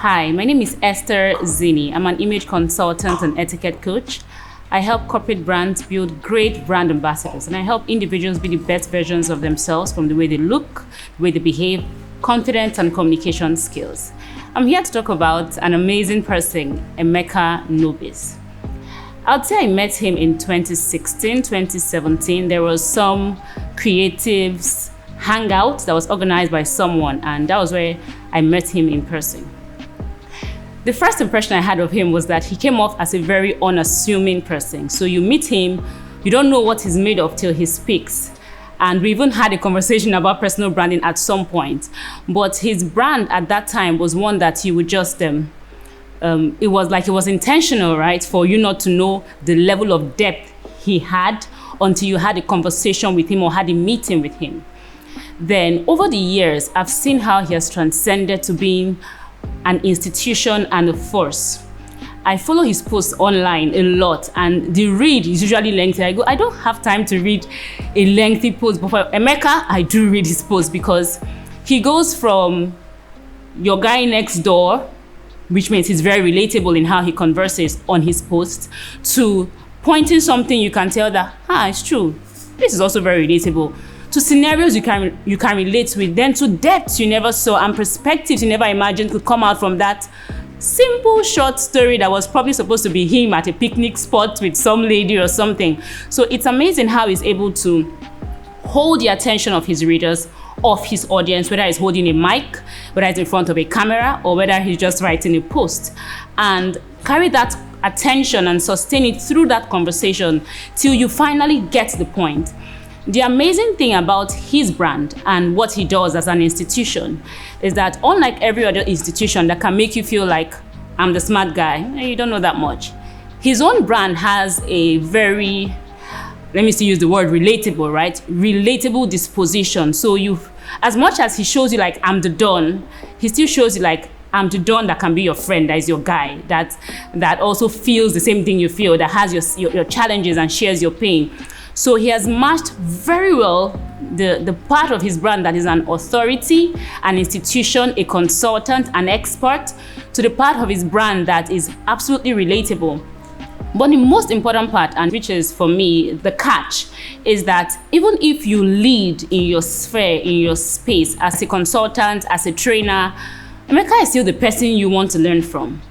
Hi, my name is Esther Zini. I'm an image consultant and etiquette coach. I help corporate brands build great brand ambassadors, and I help individuals be the best versions of themselves from the way they look, the way they behave, confidence, and communication skills. I'm here to talk about an amazing person, Emeka Nobis. I'd say I met him in 2016, 2017. There was some creatives hangout that was organized by someone, and that was where I met him in person. The first impression I had of him was that he came off as a very unassuming person. So you meet him, you don't know what he's made of till he speaks. And we even had a conversation about personal branding at some point. But his brand at that time was one that he would just, it was intentional, right? For you not to know the level of depth he had until you had a conversation with him or had a meeting with him. Then over the years, I've seen how he has transcended to being an institution and a force. I follow his posts online a lot, and the read is usually lengthy. I don't have time to read a lengthy post, but for Emeka, I do read his posts because he goes from your guy next door, which means he's very relatable in how he converses on his posts, to pointing something you can tell that, it's true. This is also very relatable. To scenarios you can relate with, then to depths you never saw and perspectives you never imagined could come out from that simple short story that was probably supposed to be him at a picnic spot with some lady or something. So it's amazing how he's able to hold the attention of his readers, of his audience, whether he's holding a mic, whether he's in front of a camera, or whether he's just writing a post, and carry that attention and sustain it through that conversation till you finally get the point. The amazing thing about his brand and what he does as an institution is that unlike every other institution that can make you feel like I'm the smart guy, you don't know that much. His own brand has a very, let me still use the word relatable, right? Relatable disposition. So as much as he shows you like I'm the Don, he still shows you like I'm the Don that can be your friend, that is your guy, that also feels the same thing you feel, that has your challenges and shares your pain. So he has matched very well the part of his brand that is an authority, an institution, a consultant, an expert, to the part of his brand that is absolutely relatable. But the most important part, and which is for me the catch, is that even if you lead in your sphere, in your space, as a consultant, as a trainer, Emeka is still the person you want to learn from,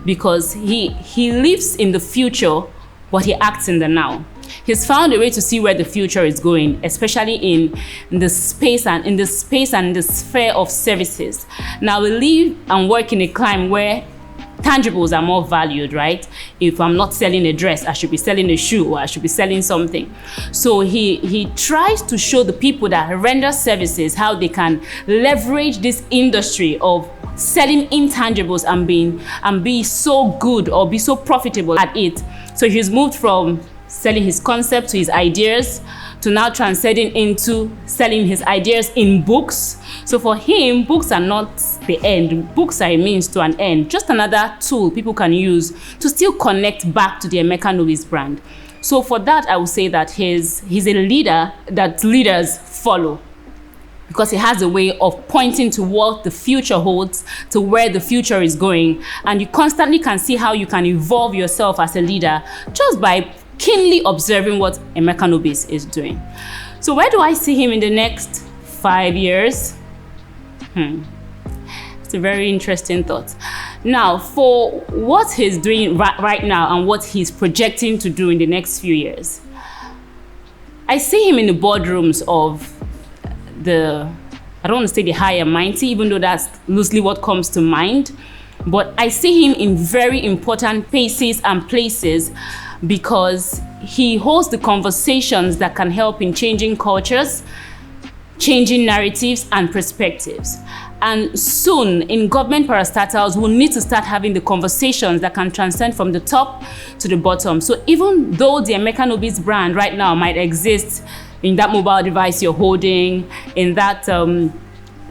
because he lives in the future, but he acts in the now. He's found a way to see where the future is going, especially in the space and in the sphere of services. Now we live and work in a climate where tangibles are more valued, right? If I'm not selling a dress, I should be selling a shoe, or I should be selling something. So he tries to show the people that render services how they can leverage this industry of selling intangibles and be so good or be so profitable at it. So he's moved from selling his concept to his ideas, to now transcending into selling his ideas in books. So for him, books are not the end. Books are a means to an end, just another tool people can use to still connect back to the Emeka Nobis brand. So for that, I would say that he's a leader that leaders follow, because he has a way of pointing to what the future holds, to where the future is going. And you constantly can see how you can evolve yourself as a leader just by keenly observing what Emeka Nobis is doing. So where do I see him in the next 5 years? It's a very interesting thought. Now, for what he's doing right now and what he's projecting to do in the next few years, I see him in the boardrooms of I don't want to say the high and mighty, even though that's loosely what comes to mind, but I see him in very important spaces and places, because he holds the conversations that can help in changing cultures, changing narratives and perspectives. And soon in government parastatals, we'll need to start having the conversations that can transcend from the top to the bottom. So even though the Emeka Nobis brand right now might exist in that mobile device you're holding, in that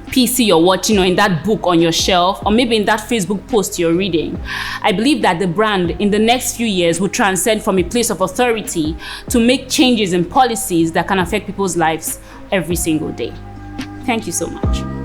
PC you're watching, or in that book on your shelf, or maybe in that Facebook post you're reading, I believe that the brand in the next few years will transcend from a place of authority to make changes in policies that can affect people's lives every single day. Thank you so much.